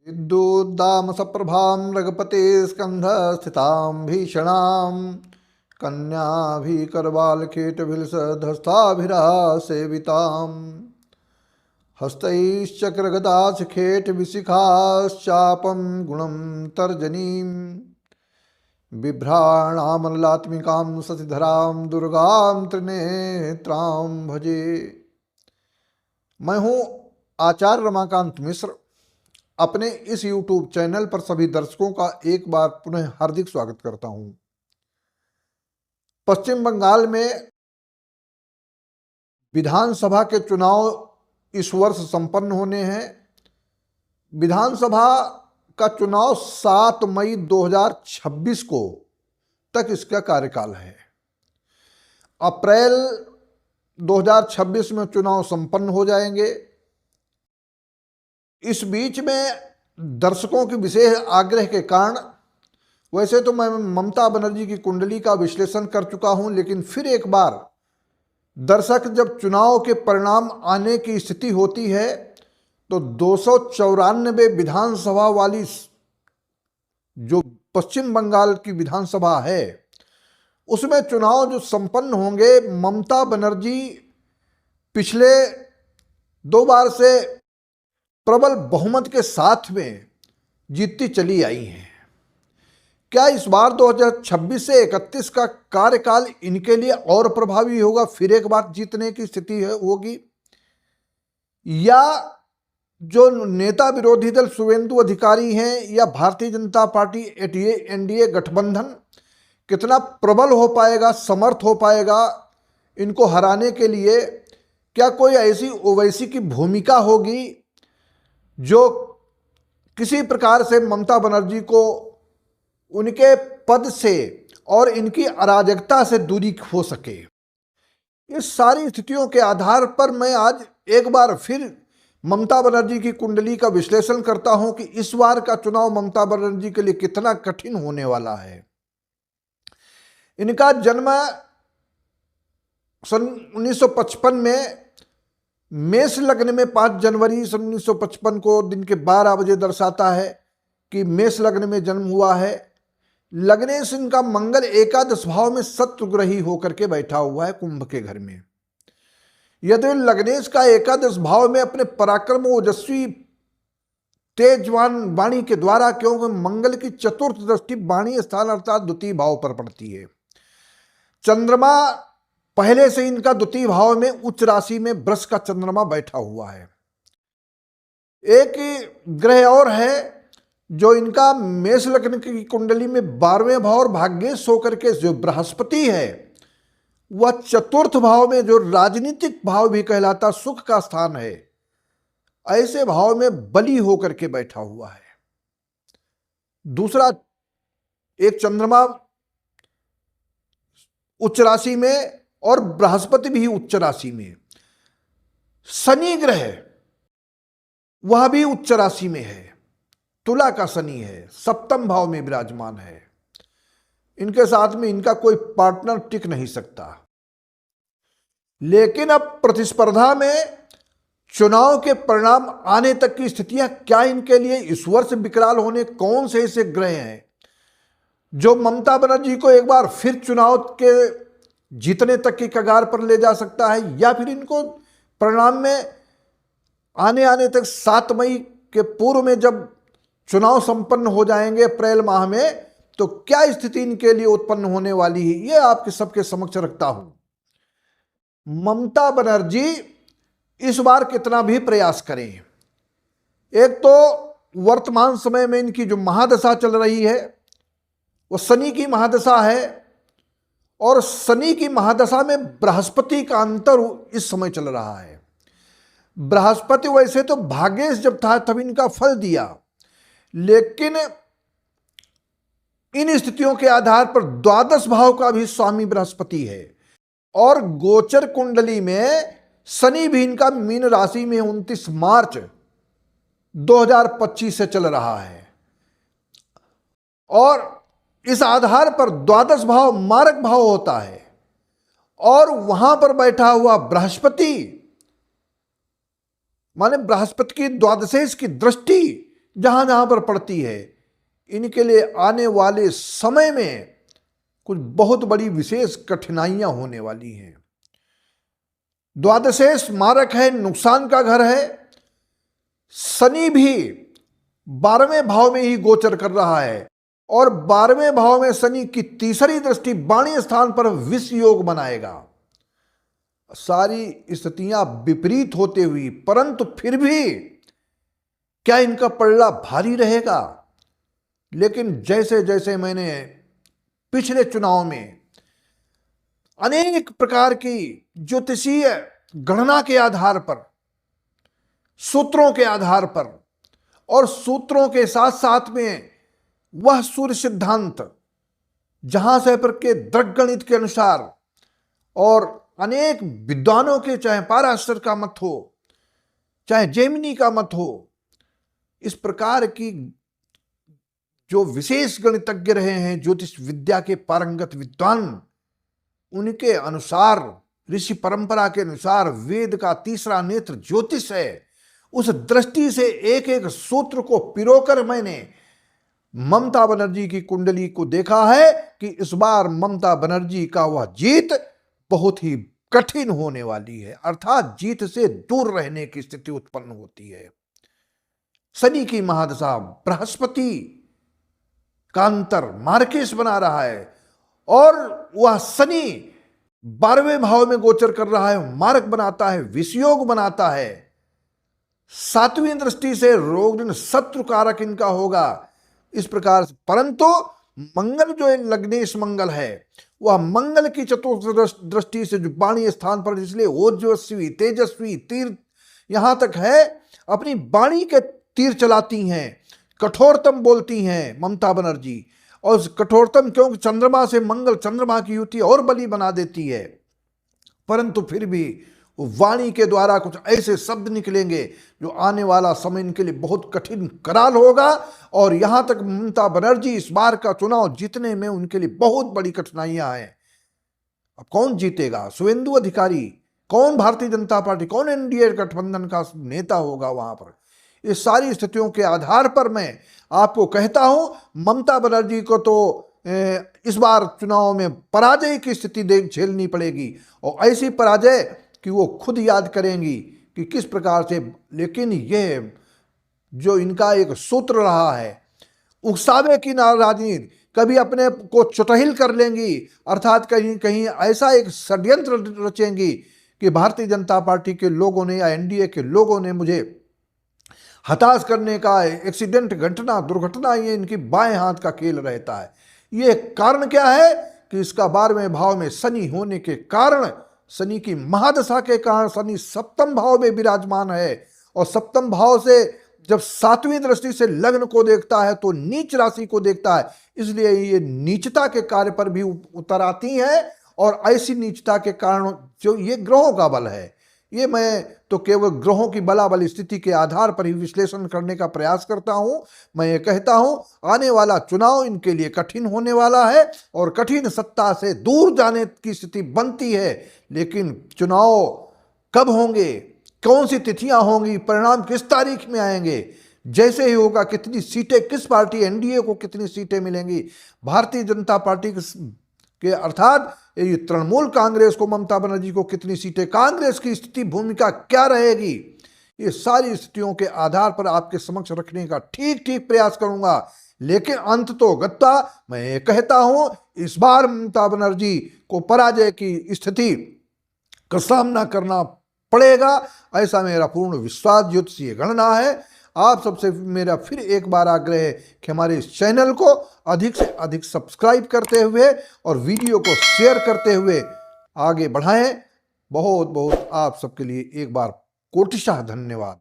विद्युद्दाम सप्रभां रघुपते स्कंध स्थितां भीषणां कन्याभिकरवालखेटभिलसधस्ताभिरः सेवितां हस्तैश्चक्रगदाशिखेटविशिखाश्चापं गुणं तर्जनीं बिभ्राणामललात्मिकां शशिधरां दुर्गां त्रिनेत्रां भजे। मैं हूँ आचार्य रमाकांत मिश्र। अपने इस YouTube चैनल पर सभी दर्शकों का एक बार पुनः हार्दिक स्वागत करता हूं। पश्चिम बंगाल में विधानसभा के चुनाव इस वर्ष संपन्न होने हैं। विधानसभा का चुनाव 7 मई 2026 को तक इसका कार्यकाल है। अप्रैल 2026 में चुनाव संपन्न हो जाएंगे। इस बीच में दर्शकों के विशेष आग्रह के कारण, वैसे तो मैं ममता बनर्जी की कुंडली का विश्लेषण कर चुका हूं, लेकिन फिर एक बार दर्शक जब चुनाव के परिणाम आने की स्थिति होती है तो 294 विधानसभा वाली जो पश्चिम बंगाल की विधानसभा है उसमें चुनाव जो संपन्न होंगे, ममता बनर्जी पिछले 2 बार से प्रबल बहुमत के साथ में जीतती चली आई हैं। क्या इस बार 2026 से 31 का कार्यकाल इनके लिए और प्रभावी होगा, फिर एक बार जीतने की स्थिति होगी, या जो नेता विरोधी दल शुवेंदु अधिकारी हैं या भारतीय जनता पार्टी एनडीए गठबंधन कितना प्रबल हो पाएगा, समर्थ हो पाएगा इनको हराने के लिए? क्या कोई ऐसी ओवैसी की भूमिका होगी जो किसी प्रकार से ममता बनर्जी को उनके पद से और इनकी अराजकता से दूरी हो सके? इस सारी स्थितियों के आधार पर मैं आज एक बार फिर ममता बनर्जी की कुंडली का विश्लेषण करता हूं कि इस बार का चुनाव ममता बनर्जी के लिए कितना कठिन होने वाला है। इनका जन्म सन 1955 में मेष लग्न में 5 जनवरी 1955 को दिन के 12 बजे दर्शाता है कि मेष लग्न में जन्म हुआ है। लग्नेश इनका मंगल एकादश भाव में शत्रुग्रही होकर के बैठा हुआ है कुंभ के घर में। यदि लग्नेश का एकादश भाव में अपने पराक्रम ओजस्वी तेजवान वाणी के द्वारा, क्योंकि मंगल की चतुर्थ दृष्टि वाणी स्थान अर्थात द्वितीय भाव पर पड़ती है। चंद्रमा पहले से इनका द्वितीय भाव में उच्च राशि में वृष का चंद्रमा बैठा हुआ है। एक ग्रह और है जो इनका मेष लग्न की कुंडली में 12वें भाव और भाग्येश होकर के जो बृहस्पति है वह चतुर्थ भाव में, जो राजनीतिक भाव भी कहलाता, सुख का स्थान है, ऐसे भाव में बली होकर के बैठा हुआ है। दूसरा एक चंद्रमा उच्च राशि में और बृहस्पति भी उच्च राशि में। शनि ग्रह वह भी उच्च राशि में है, तुला का शनि है, सप्तम भाव में विराजमान है। इनके साथ में इनका कोई पार्टनर टिक नहीं सकता। लेकिन अब प्रतिस्पर्धा में चुनाव के परिणाम आने तक की स्थितियां क्या इनके लिए इस वर्ष विकराल होने? कौन से ऐसे ग्रह हैं जो ममता बनर्जी को एक बार फिर चुनाव के जीतने तक की कगार पर ले जा सकता है, या फिर इनको परिणाम में आने तक 7 मई के पूर्व में जब चुनाव संपन्न हो जाएंगे अप्रैल माह में, तो क्या स्थिति इनके लिए उत्पन्न होने वाली है, ये आपके सबके समक्ष रखता हूं। ममता बनर्जी इस बार कितना भी प्रयास करें, एक तो वर्तमान समय में इनकी जो महादशा चल रही है वो शनि की महादशा है, और शनि की महादशा में बृहस्पति का अंतर इस समय चल रहा है। बृहस्पति वैसे तो भाग्येश जब था तब इनका फल दिया, लेकिन इन स्थितियों के आधार पर द्वादश भाव का भी स्वामी बृहस्पति है, और गोचर कुंडली में शनि भी इनका मीन राशि में 29 मार्च 2025 से चल रहा है। और इस आधार पर द्वादश भाव मारक भाव होता है, और वहां पर बैठा हुआ बृहस्पति माने बृहस्पति की द्वादशेश की दृष्टि जहां जहां पर पड़ती है, इनके लिए आने वाले समय में कुछ बहुत बड़ी विशेष कठिनाइयां होने वाली हैं। द्वादशेष मारक है, नुकसान का घर है। शनि भी 12वें भाव में ही गोचर कर रहा है और 12वें भाव में शनि की तीसरी दृष्टि वाणी स्थान पर विष योग बनाएगा। सारी स्थितियां विपरीत होते हुई, परंतु फिर भी क्या इनका पलड़ा भारी रहेगा? लेकिन जैसे जैसे मैंने पिछले चुनाव में अनेक प्रकार की ज्योतिषीय गणना के आधार पर, सूत्रों के आधार पर और सूत्रों के साथ साथ में वह सूर्य सिद्धांत, जहां से पर के दृग्गणित के अनुसार और अनेक विद्वानों के, चाहे पाराशर का मत हो, चाहे जेमिनी का मत हो, इस प्रकार की जो विशेष गणितज्ञ रहे हैं, ज्योतिष विद्या के पारंगत विद्वान, उनके अनुसार, ऋषि परंपरा के अनुसार वेद का तीसरा नेत्र ज्योतिष है। उस दृष्टि से एक एक सूत्र को पिरोकर मैंने ममता बनर्जी की कुंडली को देखा है कि इस बार ममता बनर्जी का वह जीत बहुत ही कठिन होने वाली है, अर्थात जीत से दूर रहने की स्थिति उत्पन्न होती है। शनि की महादशा बृहस्पति का अंतर मार्केश बना रहा है और वह शनि 12वें भाव में गोचर कर रहा है, मार्क बनाता है, विषयोग बनाता है। 7वीं दृष्टि से रोग शत्रु कारक इनका होगा इस प्रकार से। परंतु मंगल जो लग्नेश मंगल है, वह मंगल की चतुर्थ दृष्टि से जो वाणी स्थान पर, इसलिए ओजस्वी, तेजस्वी, तीर यहां तक है, अपनी वाणी के तीर चलाती हैं, कठोरतम बोलती हैं ममता बनर्जी। और कठोरतम क्योंकि चंद्रमा से मंगल, चंद्रमा की युति और बली बना देती है, परंतु फिर भी वाणी के द्वारा कुछ ऐसे शब्द निकलेंगे जो आने वाला समय इनके लिए बहुत कठिन कराल होगा। और यहां तक ममता बनर्जी इस बार का चुनाव जीतने में उनके लिए बहुत बड़ी कठिनाइयां हैं। अब कौन जीतेगा? शुभेंदु अधिकारी? कौन भारतीय जनता पार्टी, कौन एनडीए गठबंधन का नेता होगा वहां पर? इस सारी स्थितियों के आधार पर मैं आपको कहता हूं, ममता बनर्जी को तो इस बार चुनाव में पराजय की स्थिति झेलनी पड़ेगी और ऐसी पराजय कि वो खुद याद करेंगी कि किस प्रकार से। लेकिन ये जो इनका एक सूत्र रहा है, उकसावे की राजनीति, कभी अपने को चुटहिल कर लेंगी, अर्थात कहीं कहीं ऐसा एक षड्यंत्र रचेंगी कि भारतीय जनता पार्टी के लोगों ने या एनडीए के लोगों ने मुझे हताश करने का, एक्सीडेंट, घटना, दुर्घटना, ये इनकी बाएं हाथ का खेल रहता है। ये कारण क्या है कि इसका 12वें भाव में शनि होने के कारण, शनि की महादशा के कारण, शनि 7म भाव में विराजमान है और 7म भाव से जब 7वीं दृष्टि से लग्न को देखता है तो नीच राशि को देखता है, इसलिए ये नीचता के कार्य पर भी उतर आती है। और ऐसी नीचता के कारण जो ये ग्रहों का बल है, ये मैं तो केवल ग्रहों की बलाबल स्थिति के आधार पर ही विश्लेषण करने का प्रयास करता हूं। मैं ये कहता हूं आने वाला चुनाव इनके लिए कठिन होने वाला है और कठिन सत्ता से दूर जाने की स्थिति बनती है। लेकिन चुनाव कब होंगे, कौन सी तिथियां होंगी, परिणाम किस तारीख में आएंगे, जैसे ही होगा, कितनी सीटें, किस पार्टी, एनडीए को कितनी सीटें मिलेंगी, भारतीय जनता पार्टी के अर्थात ये तृणमूल कांग्रेस को, ममता बनर्जी को कितनी सीटें, कांग्रेस की स्थिति, भूमिका क्या रहेगी, ये सारी स्थितियों के आधार पर आपके समक्ष रखने का ठीक ठीक प्रयास करूंगा। लेकिन अंत तो गत्ता मैं ये कहता हूं, इस बार ममता बनर्जी को पराजय की स्थिति का सामना करना पड़ेगा, ऐसा मेरा पूर्ण विश्वास, ज्योतिषीय गणना है। आप सबसे मेरा फिर एक बार आग्रह है कि हमारे इस चैनल को अधिक से अधिक सब्सक्राइब करते हुए और वीडियो को शेयर करते हुए आगे बढ़ाएं। बहुत बहुत आप सबके लिए एक बार कोटिशः धन्यवाद।